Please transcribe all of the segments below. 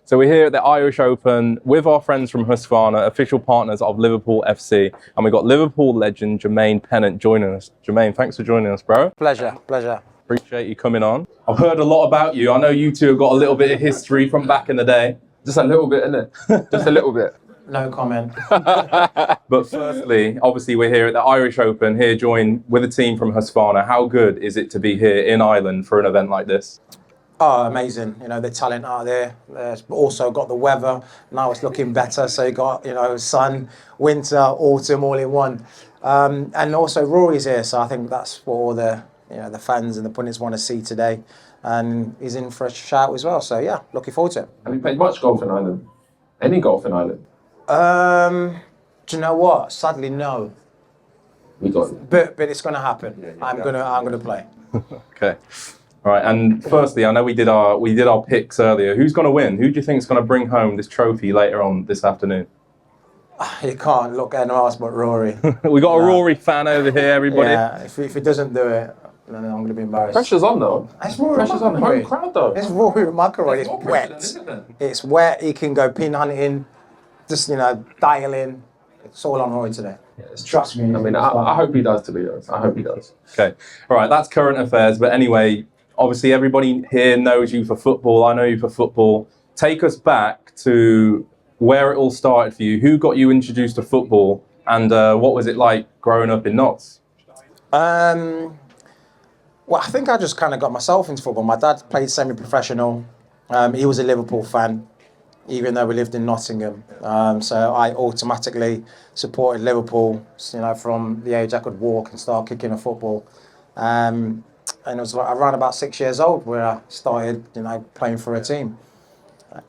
So we're here at the Irish Open with our friends from Husqvarna, official partners of Liverpool FC, and we've got Liverpool legend Jermaine Pennant joining us. Jermaine, thanks for joining us, bro. Pleasure. Appreciate you coming on. I've heard a lot about you. I know you two have got a little bit of history from back in the day. Just a little bit, innit? Just a little bit. No comment. But firstly, obviously we're here at the Irish Open, here joined with a team from Husqvarna. How good is it to be here in Ireland for an event like this? Oh, amazing. You know, the talent out there. Also got the weather. Now it's looking better. So you got, you know, sun, winter, autumn all in one. And also Rory's here. So I think that's what all the, you know, the fans and the pundits want to see today. And he's in for a shout as well. So yeah, looking forward to it. Have you played much golf in Ireland? Any golf in Ireland? Do you know what? Sadly, no. We got it. But it's going to happen. Yeah, I'm gonna play. Okay. All right. And firstly, I know we did our picks earlier. Who's going to win? Who do you think is going to bring home this trophy later on this afternoon? You can't look anyone else but Rory. We got a Rory fan over here, everybody. Yeah. If he doesn't do it, then I'm going to be embarrassed. Pressure's on though. It's Rory Pressure's on the home crowd though. It's Rory McIlroy. It's wet. It's wet. He can go pin hunting, just, you know, dial in. It's all on Rory today. Yes. Trust me. I mean, I hope he does, to be honest. I hope he does. Okay. All right. That's current affairs. But anyway, obviously everybody here knows you for football. I know you for football. Take us back to where it all started for you. Who got you introduced to football, and what was it like growing up in Notts? Well, I think I just kind of got myself into football. My dad played semi-professional. He was a Liverpool fan, even though we lived in Nottingham. So I automatically supported Liverpool, you know, from the age I could walk and start kicking a football. And it was like around about 6 years old where I started, you know, playing for a team.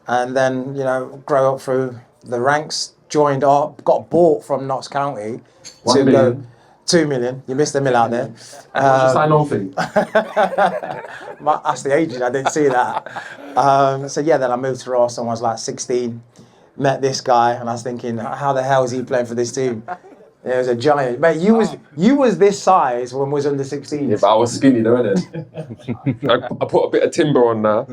And then, you know, grow up through the ranks, joined up, got bought from Notts County to go 2 million. You missed a mill out there. What's your sign-on fee? That's the agent. I didn't see that. So yeah, then I moved to Ross and was like 16. Met this guy, and I was thinking, how the hell is he playing for this team? It was a giant. Mate, you was this size when we was under 16. Yeah, but I was skinny though, innit? I put a bit of timber on there.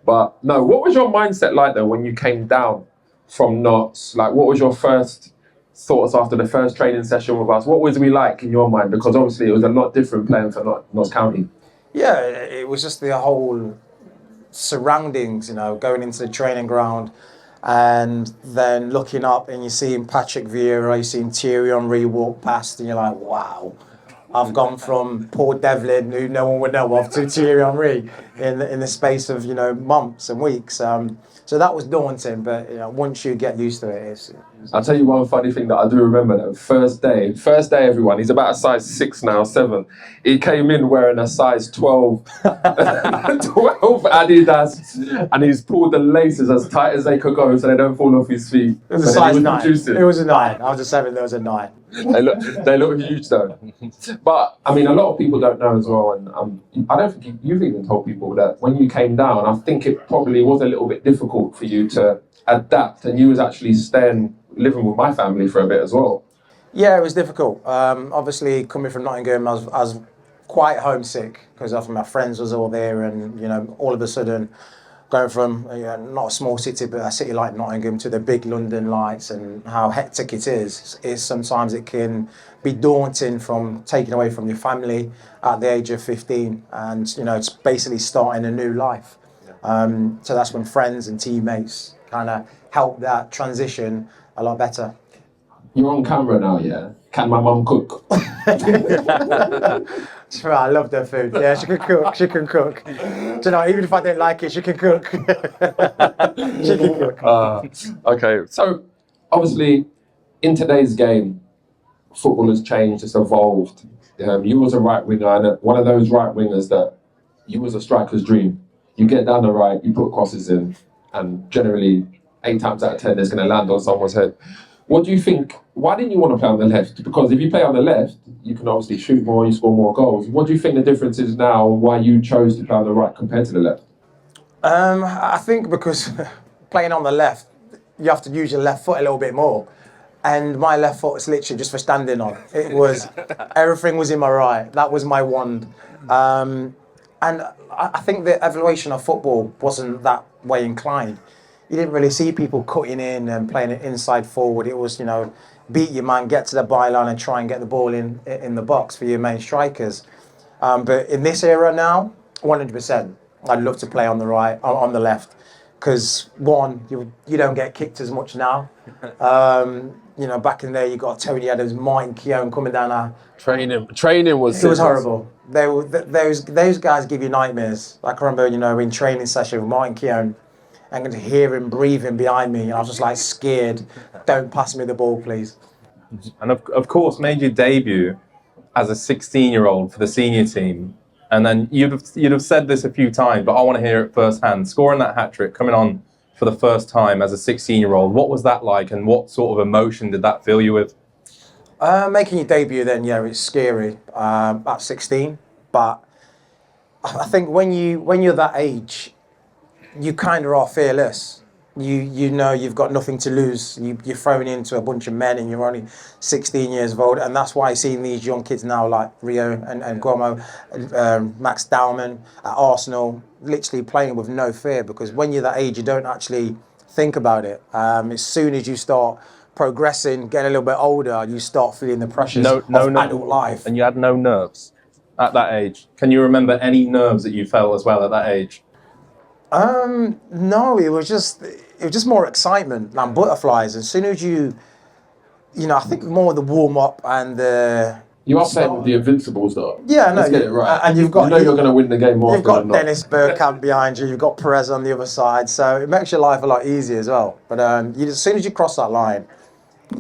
But no, what was your mindset like though when you came down from Notts? Like, what was your first thoughts after the first training session with us? What was we like in your mind? Because obviously it was a lot different playing for Notts County. Yeah, it was just the whole surroundings, you know, going into the training ground and then looking up and you're seeing Patrick Vieira, you're seeing Thierry Henry walk past and you're like, wow, I've gone from Paul Devlin, who no one would know of, to Thierry Henry in the space of, you know, months and weeks. So that was daunting, but you know, once you get used to it, I'll tell you one funny thing that I do remember though. First day everyone, he's about a size 6 now, 7. He came in wearing a size 12, 12 Adidas, and he's pulled the laces as tight as they could go so they don't fall off his feet. It was a size 9. It was a 9. I was a 7, there was a 9. They look huge though. But I mean, a lot of people don't know as well, and I don't think you've even told people that when you came down, I think it probably was a little bit difficult for you to adapt, and you was actually living with my family for a bit as well. Yeah, it was difficult. Obviously, coming from Nottingham, I was quite homesick because often my friends was all there, and you know, all of a sudden, going from not a small city, but a city like Nottingham to the big London lights and how hectic it is sometimes it can be daunting from taking away from your family at the age of 15, and you know, it's basically starting a new life. So that's when friends and teammates kind of help that transition a lot better. You're on camera now, yeah? Can my mum cook? Sure, I love her food. Yeah, she can cook. She can cook. Do you know, even if I don't like it, she can cook. She can cook. Okay, so obviously in today's game, football has changed, it's evolved. You was a right winger, and one of those right wingers that you was a striker's dream. You get down the right, you put crosses in, and generally 8 times out of 10 it's going to land on someone's head. What do you think? Why didn't you want to play on the left? Because if you play on the left, you can obviously shoot more, you score more goals. What do you think the difference is now, why you chose to play on the right compared to the left? I think because playing on the left, you have to use your left foot a little bit more. And my left foot was literally just for standing on. It was, everything was in my right. That was my wand. And I think the evolution of football wasn't that way inclined. you didn't really see people cutting in and playing it inside forward. It was, beat your man, get to the byline and try and get the ball in the box for your main strikers. But in this era now, 100%, I'd love to play on the right, on the left, because one, you don't get kicked as much now. Back in there, you got Tony Adams, Martin Keown coming down our Training was. It was horrible. Those guys give you nightmares. I can remember, in training session with Martin Keown, I could hear him breathing behind me, and I was just like scared. Don't pass me the ball, please. And of course, made your debut as a 16-year-old for the senior team. And then you'd have said this a few times, but I want to hear it firsthand. Scoring that hat-trick, coming on for the first time as a 16-year-old, what was that like, and what sort of emotion did that fill you with? Making your debut then, it's scary at 16. But I think when you're that age, you kind of are fearless. You know you've got nothing to lose. You're thrown into a bunch of men and you're only 16 years old. And that's why seeing these young kids now like Rio and Guillermo, Max Dowman at Arsenal, literally playing with no fear, because when you're that age, you don't actually think about it. As soon as you start progressing, getting a little bit older, you start feeling the pressures of adult life. And you had no nerves at that age. Can you remember any nerves that you felt as well at that age? No, it was just more excitement and butterflies. As soon as I think more the warm up and the. You are playing with the Invincibles, though. Yeah, no, let's get it right. And you've got. You're going to win the game more. You've got Dennis Bergkamp behind you. You've got Perez on the other side, so it makes your life a lot easier as well. But as soon as you cross that line,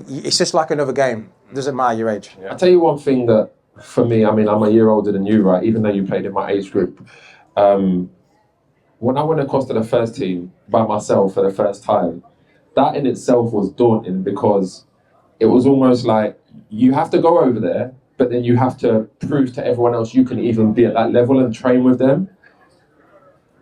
it's just like another game. It doesn't matter your age. Yeah. I'll tell you one thing that, for me, I'm a year older than you, right? Even though you played in my age group. When I went across to the first team by myself for the first time, that in itself was daunting, because it was almost like you have to go over there, but then you have to prove to everyone else you can even be at that level and train with them.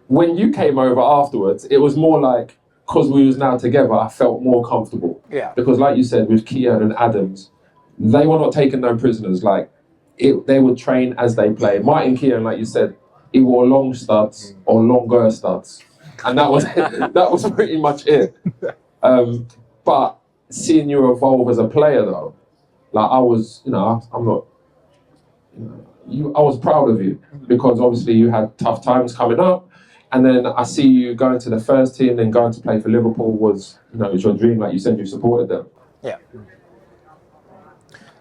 When you came over afterwards, it was more like, because we was now together, I felt more comfortable. Yeah. Because like you said, with Keown and Adams, they were not taking no prisoners. They would train as they play. Martin Keown, like you said, he wore long studs or longer studs, and that was pretty much it. But seeing you evolve as a player, though, I was, I was proud of you, because obviously you had tough times coming up, and then I see you going to the first team, then going to play for Liverpool was, it was your dream. Like you said, you supported them. Yeah.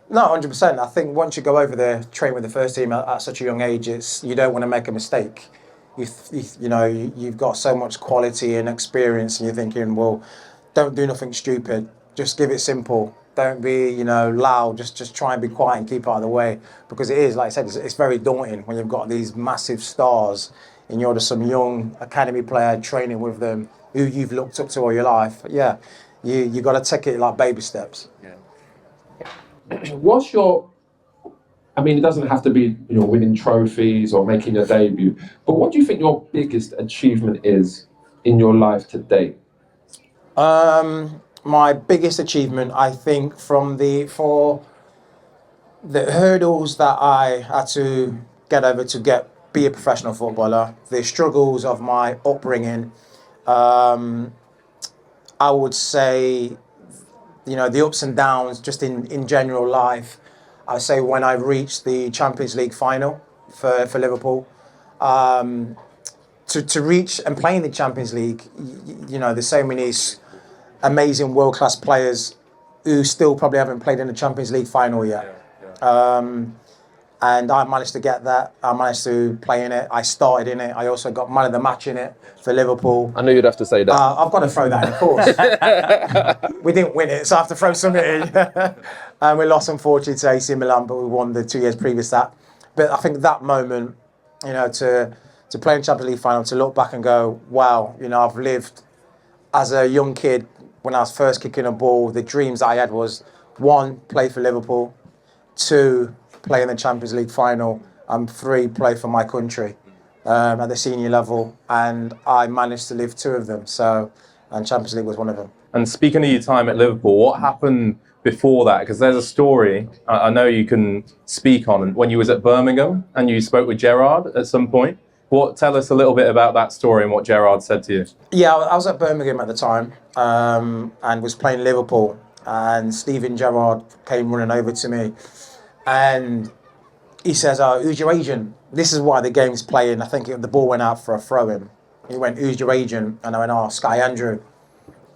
No, 100%. I think once you go over there, train with the first team at such a young age, you don't want to make a mistake. You've got so much quality and experience, and you're thinking, well, don't do nothing stupid. Just give it simple. Don't be, loud. Just try and be quiet and keep out of the way, because it is, like I said, it's very daunting when you've got these massive stars and you're just some young academy player training with them who you've looked up to all your life. But yeah, you got to take it like baby steps. Yeah. What's your, it doesn't have to be, winning trophies or making your debut, but what do you think your biggest achievement is in your life to date? My biggest achievement, I think, for the hurdles that I had to get over to be a professional footballer, the struggles of my upbringing, I would say, the ups and downs just in general life. I say when I reached the Champions League final for Liverpool, to reach and play in the Champions League, there's so many amazing world-class players who still probably haven't played in the Champions League final yet. And I managed to get that. I managed to play in it. I started in it. I also got man of the match in it for Liverpool. I knew you'd have to say that. I've got to throw that in, of course. We didn't win it, so I have to throw something in. And we lost, unfortunately, to AC Milan, but we won the 2 years previous to that. But I think that moment, to play in Champions League final, to look back and go, wow, I've lived as a young kid when I was first kicking a ball. The dreams that I had was, 1, play for Liverpool, 2, play in the Champions League final, and 3, play for my country at the senior level, and I managed to live 2 of them. And Champions League was one of them. And speaking of your time at Liverpool, what happened before that? Because there's a story I know you can speak on when you was at Birmingham and you spoke with Gerrard at some point. Tell us a little bit about that story and what Gerrard said to you. Yeah, I was at Birmingham at the time and was playing Liverpool. And Steven Gerrard came running over to me and he says, who's your agent? This is why the game's playing. I think the ball went out for a throw-in. He went, who's your agent? And I went, Sky Andrew.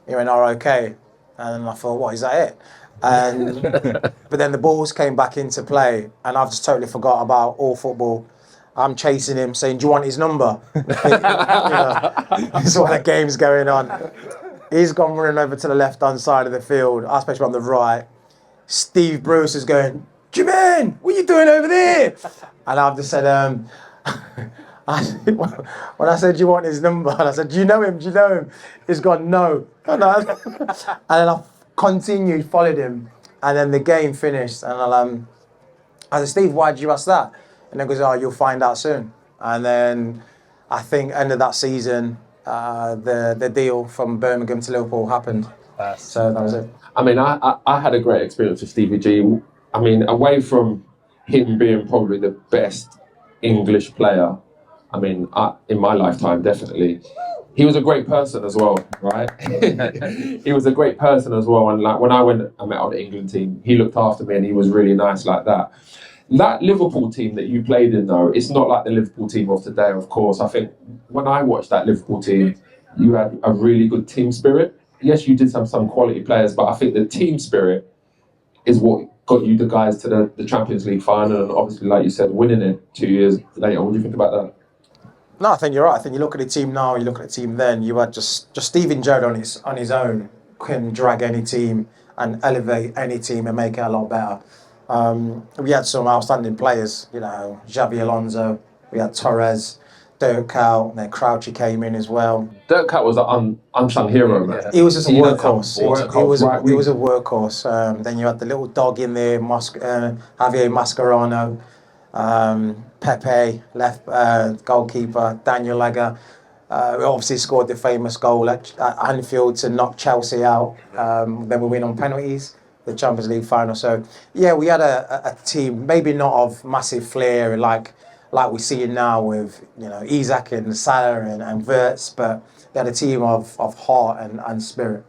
He went, okay. And I thought, what, is that it? And but then the balls came back into play and I've just totally forgot about all football. I'm chasing him, saying, do you want his number? This is why the game's going on. He's gone running over to the left-hand side of the field, I suppose on the right. Steve Bruce is going, Jermaine, what are you doing over there? And I've just said, when I said, do you want his number? And I said, do you know him? Do you know him? He's gone, no. And then I continued, followed him. And then the game finished. And I said, Steve, why did you ask that? And he goes, you'll find out soon. And then I think end of that season, the deal from Birmingham to Liverpool happened. So that was it. I mean, I had a great experience with Stevie G. I mean, away from him being probably the best English player, I mean, in my lifetime, definitely. He was a great person as well, right? He was a great person as well. And like when I met on the England team, he looked after me and he was really nice like that. That Liverpool team that you played in, though, it's not like the Liverpool team of today, of course. I think when I watched that Liverpool team, you had a really good team spirit. Yes, you did have some quality players, but I think the team spirit is what got you the guys to the Champions League final. And obviously, like you said, winning it 2 years later. What do you think about that? No, I think you're right. I think you look at the team now, you look at the team then, you had just Steven Gerrard on his own can drag any team and elevate any team and make it a lot better. We had some outstanding players, Xabi Alonso, we had Torres, Dirk Kuyt, and then Crouchy came in as well. Dirk Kuyt was an unsung hero, man. He was just a workhorse. He was a workhorse. Then you had the little dog in there, Javier Mascherano, Pepe, left goalkeeper, Daniel Legger. We obviously scored the famous goal at Anfield to knock Chelsea out. Then we win on penalties, the Champions League final. So yeah, we had a team, maybe not of massive flair like we see now with Isak and Salah and Wirtz, but they had a team of heart and spirit.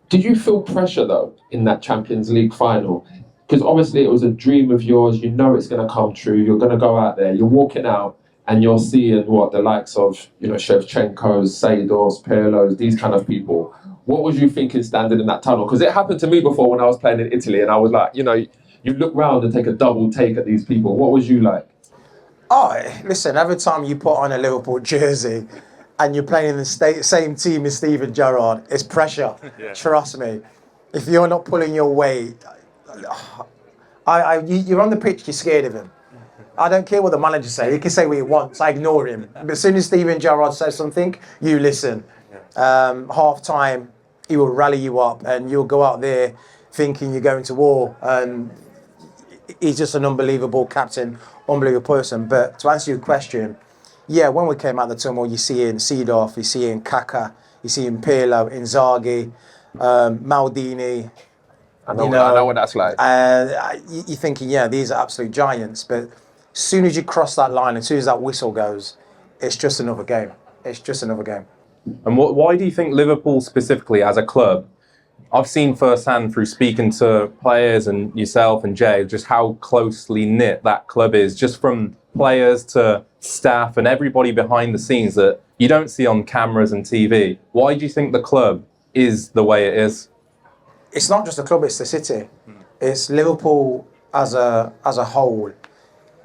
Did you feel pressure though in that Champions League final? Because obviously it was a dream of yours. You know it's going to come true. You're going to go out there. You're walking out and you're seeing the likes of Shevchenko's, Seydorf's, Pirlo's, these kind of people. What was you thinking standing in that tunnel? Because it happened to me before when I was playing in Italy, and I was like, you look round and take a double take at these people. What was you like? Oh, listen, every time you put on a Liverpool jersey and you're playing in the same team as Steven Gerrard, it's pressure. Yeah. Trust me. If you're not pulling your weight, you're on the pitch, you're scared of him. I don't care what the manager says. He can say what he wants. I ignore him. But as soon as Steven Gerrard says something, you listen. Half time, he will rally you up and you'll go out there thinking you're going to war. And he's just an unbelievable captain, unbelievable person. But to answer your question, yeah, when we came out of the tunnel, you see in Seedorf, you see in Kaka, you see in Pirlo, Inzaghi, Maldini. I know what that's like. You're thinking, yeah, these are absolute giants. But as soon as you cross that line, as soon as that whistle goes, it's just another game. It's just another game. And why do you think Liverpool specifically as a club, I've seen firsthand through speaking to players and yourself and Jay, just how closely knit that club is, just from players to staff and everybody behind the scenes that you don't see on cameras and TV. Why do you think the club is the way it is? It's not just the club, it's the city. It's Liverpool as a whole.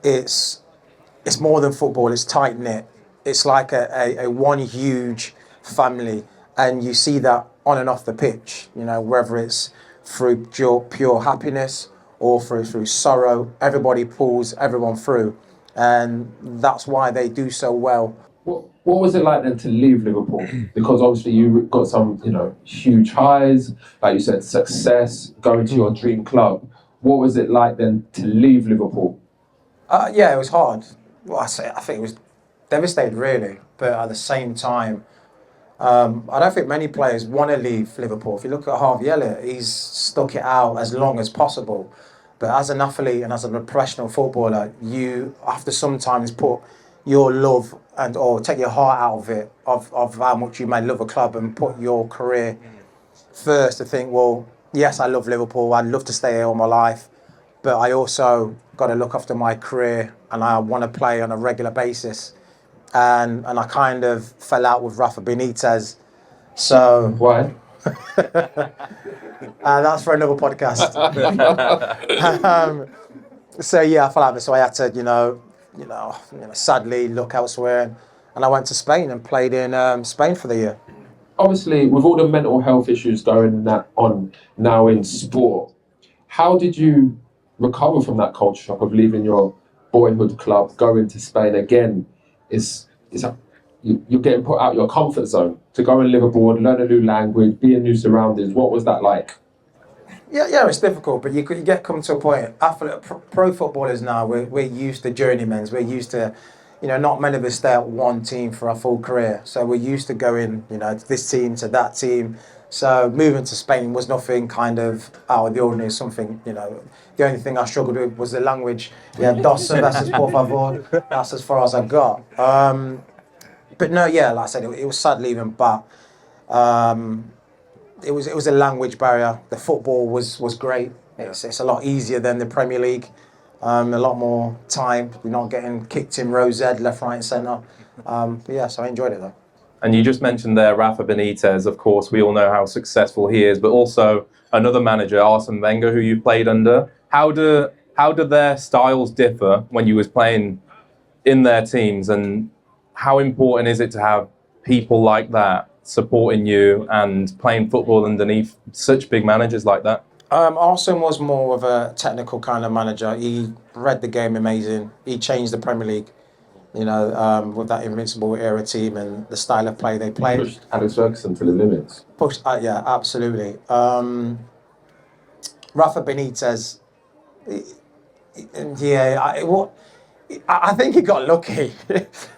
It's more than football, it's tight-knit. It's like a one huge family, and you see that on and off the pitch, whether it's through pure happiness or through sorrow, everybody pulls everyone through, and that's why they do so well. What was it like then to leave Liverpool? Because obviously you got some, huge highs, like you said, success, going to your dream club. What was it like then to leave Liverpool? Yeah, it was hard. Well, I think it was devastated, really. But at the same time, I don't think many players want to leave Liverpool. If you look at Harvey Elliott, he's stuck it out as long as possible. But as an athlete and as a professional footballer, you have to sometimes put your love or take your heart out of it, of how much you may love a club, and put your career first to think, well, yes, I love Liverpool, I'd love to stay here all my life, but I also got to look after my career and I want to play on a regular basis. And I kind of fell out with Rafa Benitez. So Why? that's for another podcast. So yeah, I fell out of it. So I had to, sadly look elsewhere, and I went to Spain and played in Spain for the year. Obviously, with all the mental health issues going on now in sport, how did you recover from that culture shock of leaving your boyhood club, going to Spain again? You're getting put out your comfort zone to go and live abroad, learn a new language, be in new surroundings. What was that like? Yeah, it's difficult, but you come to a point. Pro footballers now, we're used to journeymen. We're used to, not many of us stay at one team for our full career. So we're used to going, this team to that team. So moving to Spain was nothing kind of out of the ordinary. Something, the only thing I struggled with was the language. Yeah, dos cervezas por favor. That's as far as I got. But no, yeah, like I said, it was sad leaving, but it was a language barrier. The football was great. It's a lot easier than the Premier League. A lot more time. We're not getting kicked in rows left, right, and centre. But yeah, so I enjoyed it though. And you just mentioned there Rafa Benitez. Of course, we all know how successful he is, but also another manager, Arsene Wenger, who you played under. How do their styles differ when you was playing in their teams, and how important is it to have people like that supporting you and playing football underneath such big managers like that? Arsene was more of a technical kind of manager. He read the game amazing. He changed the Premier League, with that Invincible era team and the style of play they played. Pushed Alex Ferguson to the limits. Yeah, absolutely. Rafa Benitez, I think he got lucky.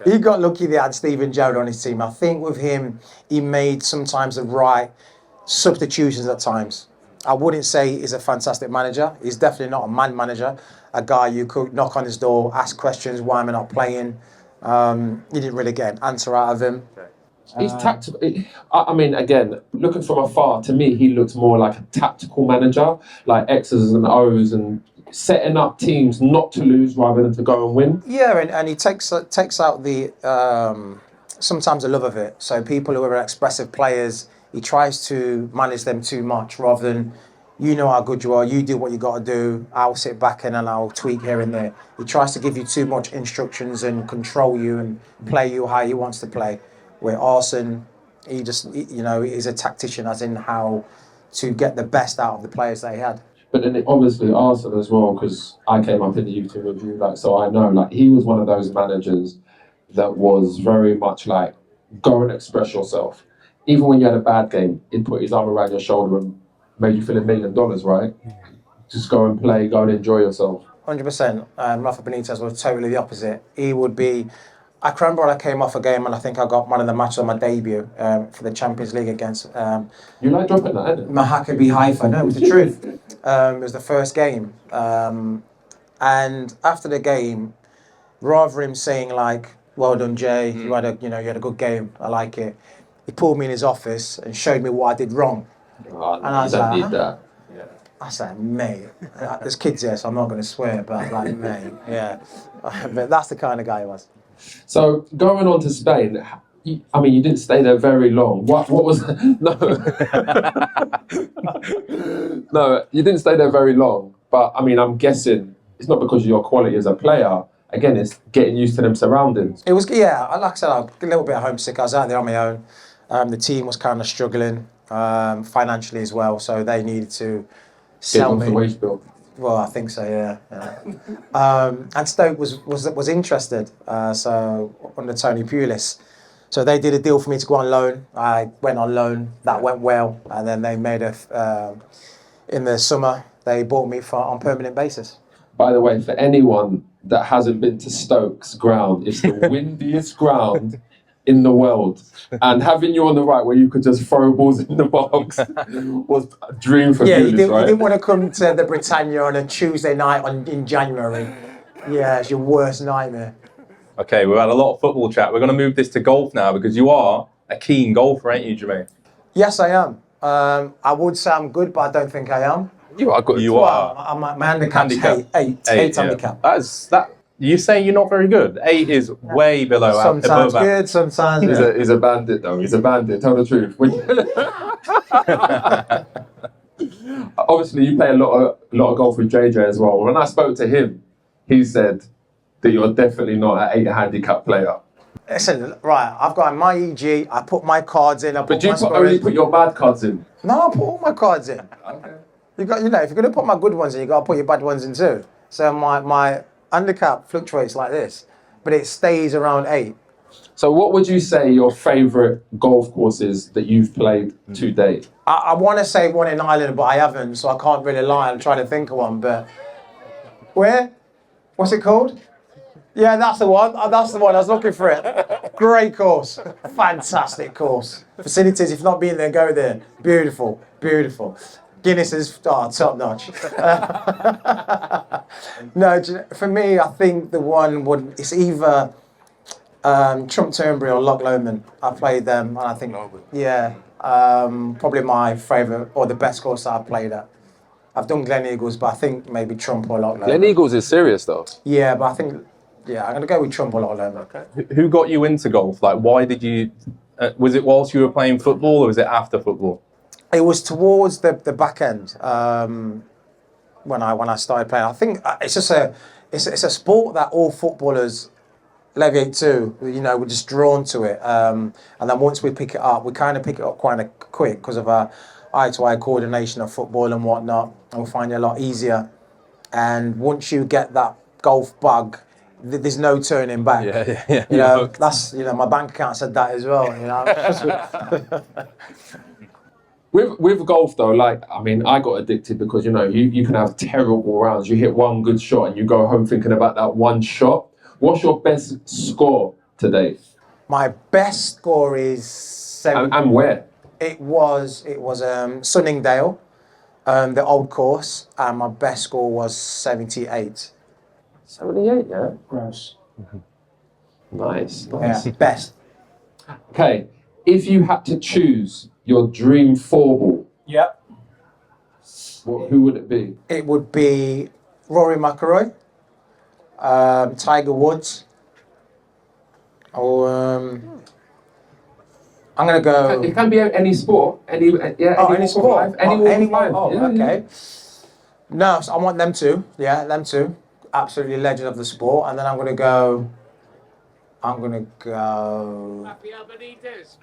He got lucky they had Steven Gerrard on his team. I think with him, he made sometimes the right substitutions at times. I wouldn't say he's a fantastic manager. He's definitely not a man manager, a guy you could knock on his door, ask questions, why am I not playing? You didn't really get an answer out of him. He's tactical. I mean, again, looking from afar, to me, he looks more like a tactical manager, like X's and O's and setting up teams not to lose rather than to go and win. Yeah, and he takes out the sometimes the love of it. So people who are expressive players, he tries to manage them too much rather than, how good you are, you do what you got to do, I'll sit back and I'll tweak here and there. He tries to give you too much instructions and control you and play you how he wants to play. Where Arsene, he just, is a tactician, as in how to get the best out of the players they had. But then obviously Arsene as well, because I came up in the youth team with you, so I know, he was one of those managers that was very much like, go and express yourself. Even when you had a bad game, he'd put his arm around your shoulder and made you feel $1 million, right? Just go and play, go and enjoy yourself. 100%. Rafa Benitez was totally the opposite. He would be... I can remember when I came off a game and I think I got man of the match on my debut for the Champions League against... You like dropping that, isn't it? Maccabi Haifa. No, it was the truth. It was the first game. And after the game, rather him saying well done, Jay, you had a good game, I like it. He pulled me in his office and showed me what I did wrong. Oh, and I was like, need that. Yeah. I said, mate, there's kids here, so I'm not going to swear, but mate, yeah. But that's the kind of guy he was. So going on to Spain, you didn't stay there very long. What was no, you didn't stay there very long. But I'm guessing it's not because of your quality as a player. Again, it's getting used to them surroundings. It was, like I said, I was a little bit homesick. I was out there on my own. The team was kind of struggling financially as well, so they needed to sell me. The wage bill. Well, I think so, yeah. And Stoke was interested, so under Tony Pulis. So they did a deal for me to go on loan. I went on loan. That went well, and then they made in the summer they bought me on permanent basis. By the way, for anyone that hasn't been to Stoke's ground, it's the windiest ground in the world. And having you on the right where you could just throw balls in the box was a dream for you Pulis, right? didn't want to come to the Britannia on a Tuesday night in January. Yeah, it's your worst nightmare. Okay, we've had a lot of football chat. We're going to move this to golf now because you are a keen golfer, ain't you, Jermaine? Yes, I am. I would say I'm good, but I don't think I am. You are good. You are. Well, my handicap's eight handicap. That. You say you're not very good. 8 is way below. Sometimes above good, sometimes. He's a bandit, though. He's a bandit. Tell the truth. Obviously, you play a lot of golf with JJ as well. When I spoke to him, he said that you're definitely not an 8 handicap player. Listen, right, I've got my EG, I put my cards in, But you only put your bad cards in? No, I put all my cards in. Okay. If you're going to put my good ones in, you got to put your bad ones in too. So my handicap fluctuates like this, but it stays around 8. So what would you say your favourite golf course is that you've played to date? I want to say one in Ireland, but I haven't, so I can't really lie. I'm trying to think of one, but... Where? What's it called? Yeah, that's the one. That's the one. I was looking for it. Great course. Fantastic course. Facilities, if not been there, go there. Beautiful. Beautiful. Guinness is top notch. No, for me, I think the one it's either Trump Turnberry or Loch Lomond. I played them, and I think, yeah, probably my favourite or the best course that I've played at. I've done Glen Eagles, but I think maybe Trump or Loch Lomond. Glen Eagles is serious though. Yeah, but I think, yeah, I'm going to go with Trump or Loch Lomond. Okay. Who got you into golf? Like, why did you... was it whilst you were playing football or was it after football? It was towards the back end when I started playing. I think it's just it's a sport that all footballers leviate to. You know, we're just drawn to it. And then once we pick it up, we kind of pick it up quite quick because of our eye-to-eye coordination of football and whatnot. And we find it a lot easier. And once you get that golf bug, there's no turning back. Yeah. You know, that's, you know, my bank account said that as well. You know. With golf though, like, I mean, I got addicted because, you know, you can have terrible rounds. You hit one good shot and you go home thinking about that one shot. What's your best score today? My best score is 7. And where? It was Sunningdale, the old course, and my best score was 78. 78, yeah? Gross. Nice. Yeah, best. Okay, if you had to choose your dream 4-ball, Yep. who would it be? It would be Rory McIlroy, Tiger Woods, or I'm gonna go. It can be any sport, any sport, anyone. Oh, yeah, okay. No, so I want them two. Yeah, them two. Absolutely legend of the sport. And then I'm gonna go. Rafael Benitez.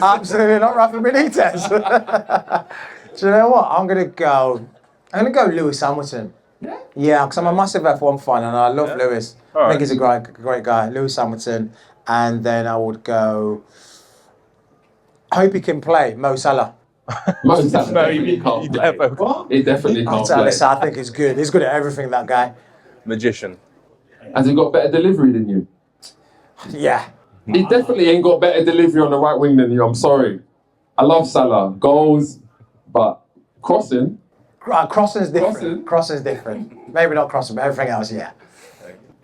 Absolutely not Rafa Benitez. Do you know what? I'm gonna go Lewis Hamilton. Yeah, because I'm a massive F1 fan and I love Lewis. I think he's a great guy. Lewis Hamilton. And then I would go. I hope he can play Mo Salah. Mo Salah definitely can't play. What? He definitely can't play. I think he's good. He's good at everything, that guy. Magician. Has he got better delivery than you? Yeah. He definitely ain't got better delivery on the right wing than you. I'm sorry. I love Salah. Goals, but crossing. Crossing's different. Crossing's different. Maybe not crossing, but everything else, yeah.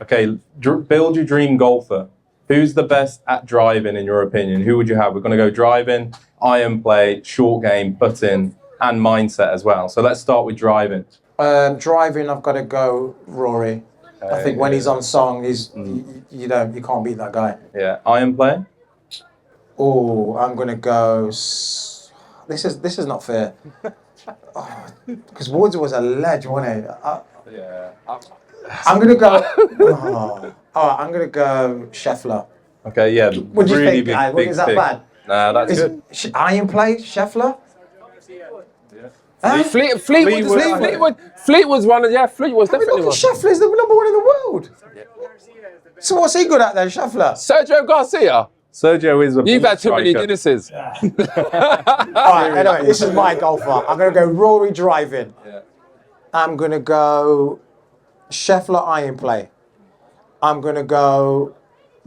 Okay, build your dream golfer. Who's the best at driving in your opinion? Who would you have? We're going to go driving, iron play, short game, putting, and mindset as well. So let's start with driving. Driving, I've got to go Rory. I think when he's on song, you can't beat that guy. Yeah, iron play. Oh, I'm gonna go. This is not fair. Because Woods was a ledge, wasn't he? Yeah. I'm gonna go. I'm gonna go Scheffler. Okay, yeah. What do you really think? big Is that pick. bad? Nah, that's good. Iron play Scheffler. Fleet was one of, yeah, Fleet was definitely one. Scheffler is the number 1 in the world. So what's he good at then, Scheffler? Sergio Garcia. Sergio is a You've had too many striker. Guinnesses. All right, anyway, this is my golfer. I'm going to go Rory driving. Yeah. I'm going to go Scheffler iron play. I'm going to go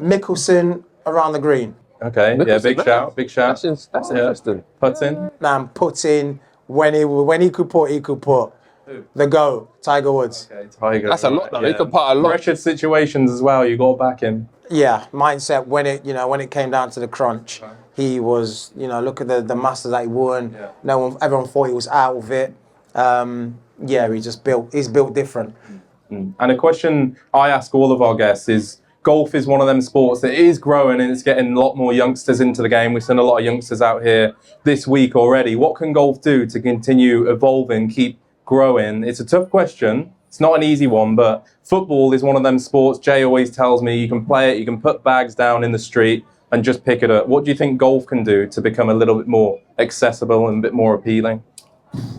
Mickelson around the green. Okay, yeah, Mickelson, big man. shout, big shout. That's interesting. Putting. And putting when he could put the GOAT, Tiger Woods. Okay, Tiger. That's a lot, though. He can put a lot. Pressured situations as well. You got to back him. Yeah, mindset when it came down to the crunch, he was, look at the Masters that he won. Yeah. Everyone thought he was out of it. He's built different. And a question I ask all of our guests is, golf is one of them sports that is growing and it's getting a lot more youngsters into the game. We've seen a lot of youngsters out here this week already. What can golf do to continue evolving, keep growing? It's a tough question. It's not an easy one, but football is one of them sports. Jay always tells me you can play it, you can put bags down in the street and just pick it up. What do you think golf can do to become a little bit more accessible and a bit more appealing?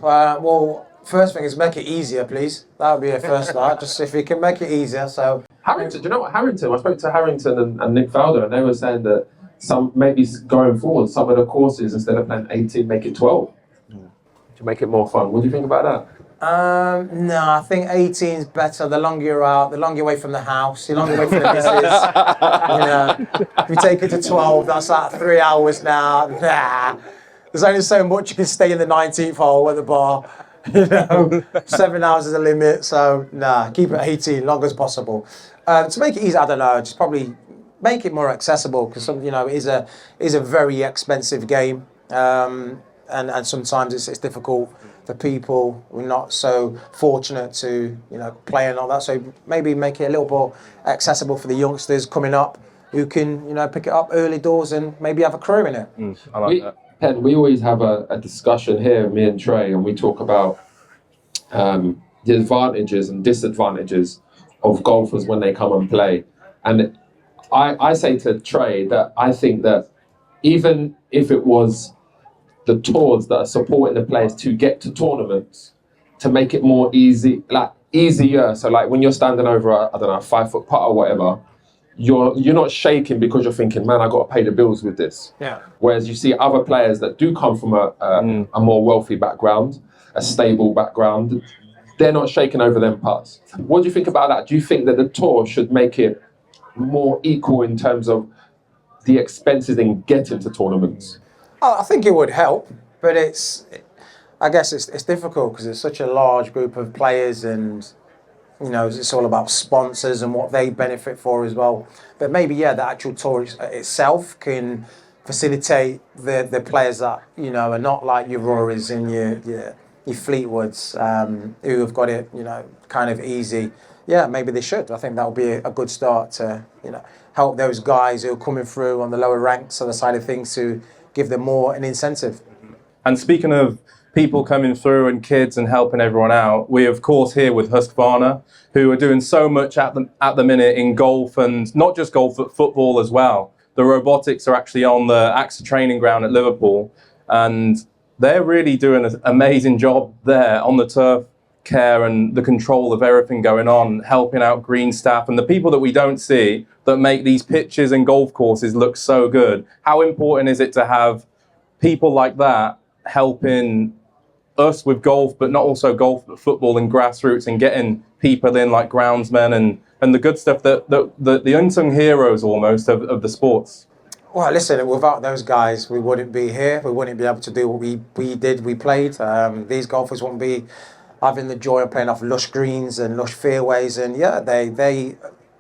Well, first thing is make it easier, please. That would be a first start. Just if we can make it easier. So Harrington, do you know what Harrington? I spoke to Harrington and Nick Faldo, and they were saying that maybe going forward, some of the courses, instead of playing 18, make it 12 to make it more fun. What do you think about that? No, I think 18 is better. The longer you're out, the longer you're away from the house, the longer you're away from the missus. If you take it to 12, that's like 3 hours now. Nah. There's only so much you can stay in the 19th hole at the bar. 7 hours is the limit. So, keep it 18, long as possible. To make it easy, I don't know, just probably make it more accessible because, it is a very expensive game. And sometimes it's difficult for people who are not so fortunate to, play and all that. So maybe make it a little more accessible for the youngsters coming up who can, pick it up early doors and maybe have a career in it. I like that. Pen, we always have a discussion here, me and Trey, and we talk about the advantages and disadvantages of golfers when they come and play. And I say to Trey that I think that even if it was the tours that are supporting the players to get to tournaments, to make it more easier. So like when you're standing over a 5-foot putt or whatever, you're not shaking because you're thinking, man, I got to pay the bills with this. Yeah. Whereas you see other players that do come from a more wealthy background, a stable background, they're not shaking over them putts. What do you think about that? Do you think that the tour should make it more equal in terms of the expenses in getting to tournaments? I think it would help, but I guess it's difficult because it's such a large group of players and, it's all about sponsors and what they benefit for as well. But maybe, the actual tour itself can facilitate the players that, are not like your Rorys and your Fleetwoods who have got it, kind of easy. Yeah, maybe they should. I think that would be a good start to, help those guys who are coming through on the lower ranks on the side of things to give them more an incentive. And speaking of people coming through and kids and helping everyone out, we of course here with Husqvarna, who are doing so much at the minute in golf, and not just golf but football as well. The robotics are actually on the AXA training ground at Liverpool, and they're really doing an amazing job there on the turf care and the control of everything going on, helping out green staff and the people that we don't see that make these pitches and golf courses look so good. How important is it to have people like that helping us with golf, but not also golf, but football and grassroots, and getting people in like groundsmen and the good stuff that the unsung heroes almost of the sports? Well, listen, without those guys, we wouldn't be here. We wouldn't be able to do what we did. We played. These golfers wouldn't be having the joy of playing off lush greens and lush fairways. And they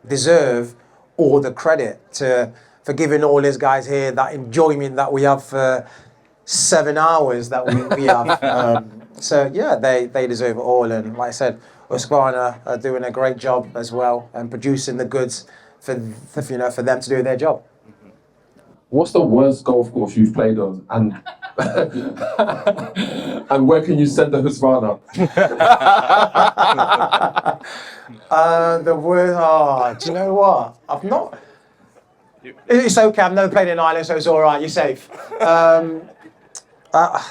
deserve all the credit for giving all these guys here that enjoyment that we have for 7 hours that we have. They deserve it all. And like I said, Husqvarna are doing a great job as well and producing the goods for them to do their job. What's the worst golf course you've played on, and and where can you send the Husqvarna? The worst. Do you know what? I've not. It's okay. I've never played in Ireland, so it's all right. You're safe.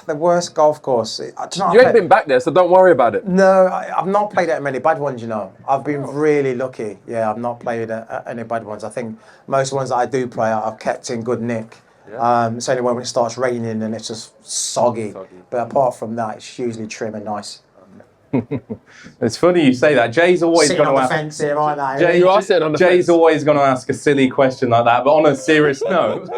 The worst golf course. You ain't been back there, so don't worry about it. No, I've not played at many bad ones, I've been really lucky. Yeah, I've not played at any bad ones. I think most ones that I do play, I've kept in good nick. Yeah. It's only when it starts raining and it's just soggy. But apart from that, it's usually trim and nice. It's funny you say that. Jay's always Sitting going on to the ask. fence here, aren't I? Jay, You are sitting on the Jay's fence. always going to ask a silly question like that. But on a serious note,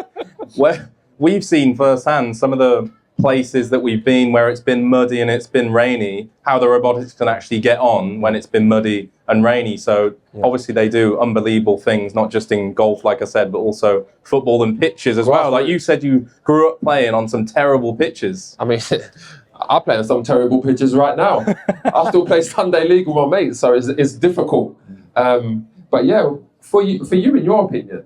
where we've seen firsthand some of the places that we've been where it's been muddy and it's been rainy, how the robotics can actually get on when it's been muddy and rainy. So obviously they do unbelievable things, not just in golf, like I said, but also football and pitches as well. Like you said, you grew up playing on some terrible pitches. I mean, I play on some terrible pitches right now. I still play Sunday League with my mates, so it's difficult. But yeah, for you, in your opinion,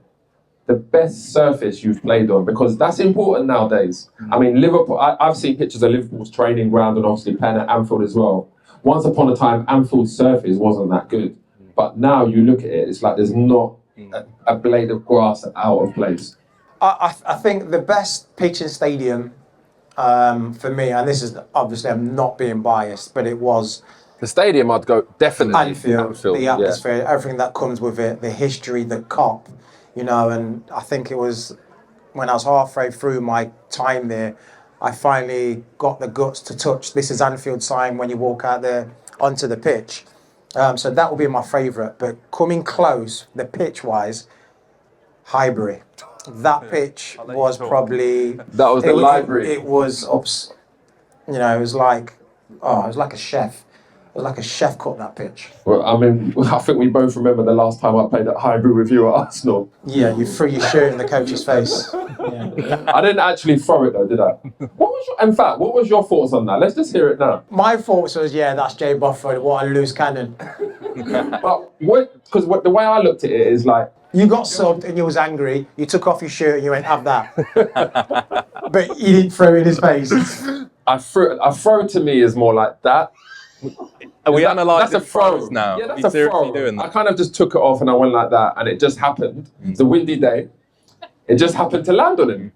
the best surface you've played on, because that's important nowadays. I mean, Liverpool, I've seen pictures of Liverpool's training ground and obviously playing at Anfield as well. Once upon a time, Anfield's surface wasn't that good. But now you look at it, it's like there's not a blade of grass out of place. I think the best pitch in stadium for me, and this is obviously I'm not being biased, but it was The stadium, I'd go definitely. Anfield, the yeah. atmosphere, everything that comes with it, the history, the cop, you know. And I think it was when I was halfway through my time there, I finally got the guts to touch "This is Anfield" sign when you walk out there onto the pitch. So that would be my favourite. But coming close, the pitch-wise, Highbury. That pitch was probably That was the library. It was you know, it was like a chef. It was like a chef cooked that pitch. Well, I mean, I think we both remember the last time I played at Highbury with you at Arsenal. Yeah, you threw your shirt in the coach's face. Yeah. I didn't actually throw it though, did I? What was your thoughts on that? Let's just hear it now. My thoughts was, yeah, that's Jay Bufford. What a loose cannon. But because the way I looked at it is like, You got subbed and you was angry. You took off your shirt and you went, have that. But you didn't throw it in his face. a throw to me is more like that. Are we That's analysing a throw throws now? Yeah, Are that's you a seriously throw. doing I that? kind of just took it off and I went like that, and it just happened. It's a windy day. It just happened to land on him.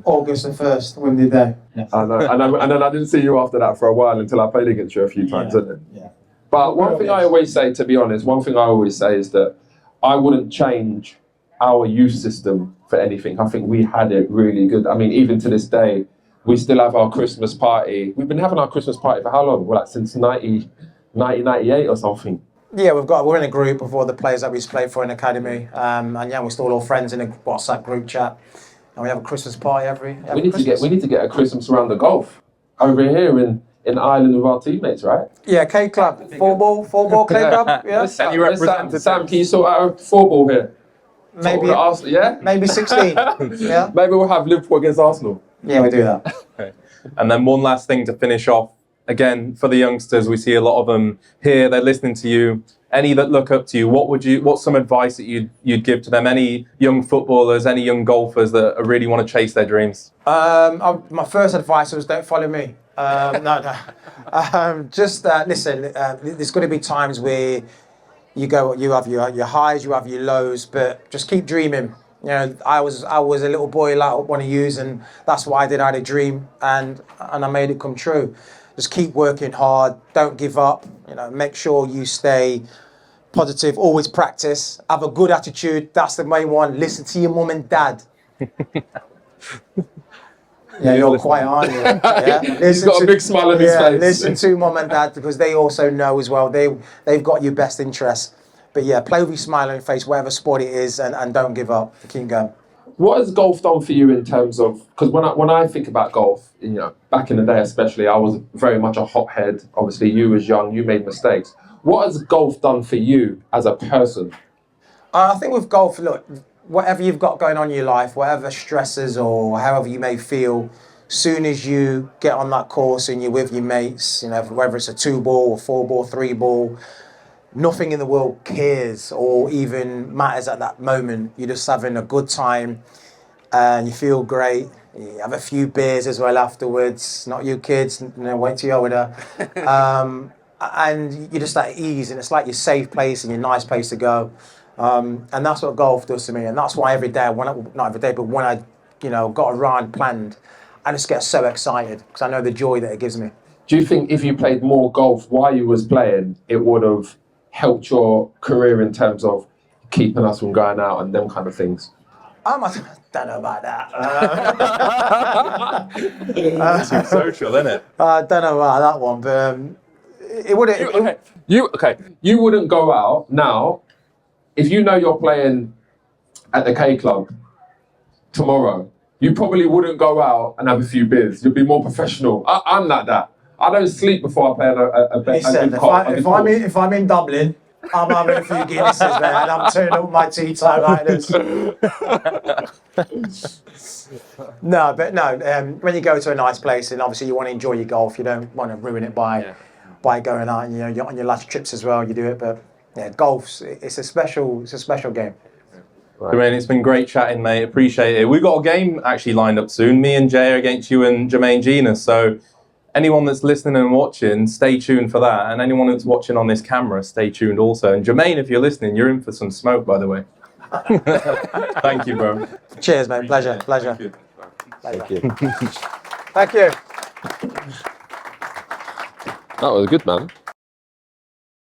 August the 1st, windy day. Yeah. I know. And then I didn't see you after that for a while until I played against you a few times, didn't it? Yeah. But one thing I always say, to be honest, is that I wouldn't change our youth system for anything. I think we had it really good. I mean, even to this day, we still have our Christmas party. We've been having our Christmas party for how long? Well, like since 1998 or something. Yeah, we're in a group of all the players that we used to play for in academy, and yeah, we're still all friends in a WhatsApp group chat, and we have a Christmas party every We need to get a Christmas round the golf over here in Ireland with our teammates, right? Yeah, K Club, four ball K Club. Yeah, And you represented Sam, can you sort out a 4-ball here? maybe Arsenal, yeah? maybe 16. Yeah, Maybe we'll have Liverpool against Arsenal. yeah, we do that. Okay. And then one last thing to finish off. Again, for the youngsters, we see a lot of them here. They're listening to you. Any that look up to you, what's some advice that you'd give to them? Any young footballers, any young golfers that really want to chase their dreams? My first advice was don't follow me. Just listen. There's going to be times where you have your highs, you have your lows, but just keep dreaming. You know, I was a little boy like one of yous, and that's what I did. I had a dream, and I made it come true. Just keep working hard. Don't give up. You know, make sure you stay positive. Always practice. Have a good attitude. That's the main one. Listen to your mum and dad. Yeah, you're quiet, aren't you? Yeah. He's got a big smile on his face. Listen to mum and dad because they also know as well. They've got your best interests. But yeah, play with your smile on your face, whatever sport it is, and don't give up. Keep going. What has golf done for you in terms of, because when I think about golf, you know, back in the day especially, I was very much a hothead. Obviously, you was young, you made mistakes. What has golf done for you as a person? I think with golf, look, whatever you've got going on in your life, whatever stresses or however you may feel, soon as you get on that course and you're with your mates, you know, whether it's a 2-ball or 4-ball, 3-ball, nothing in the world cares or even matters at that moment. You're just having a good time and you feel great. You have a few beers as well afterwards. Not you kids, you know, wait till you're older. And you're just at ease, and it's like your safe place and your nice place to go. And that's what golf does to me. And that's why every day, not every day, but when I, you know, got a round planned, I just get so excited because I know the joy that it gives me. Do you think if you played more golf while you was playing, it would have helped your career in terms of keeping us from going out and them kind of things? I don't know about that. Too social, isn't it? I don't know about that one, but it would. You wouldn't go out now if you know you're playing at the K Club tomorrow. You probably wouldn't go out and have a few beers. You'd be more professional. I'm like that. I don't sleep before I play a Listen, if I'm in Dublin, I'm having a few Guinnesses, man, and I'm turning up my tea time like this. When you go to a nice place, and obviously you want to enjoy your golf, you don't want to ruin it by going out. And, you're on your last trips as well. You do it, but golf's it's a special game. Right. Jermaine, it's been great chatting, mate. Appreciate it. We've got a game actually lined up soon. Me and Jay are against you and Jermaine Gina. So anyone that's listening and watching, stay tuned for that. And anyone that's watching on this camera, stay tuned also. And Jermaine, if you're listening, you're in for some smoke, by the way. Thank you, bro. Cheers, mate. Pleasure. Thank you. Thank you. That was good, man.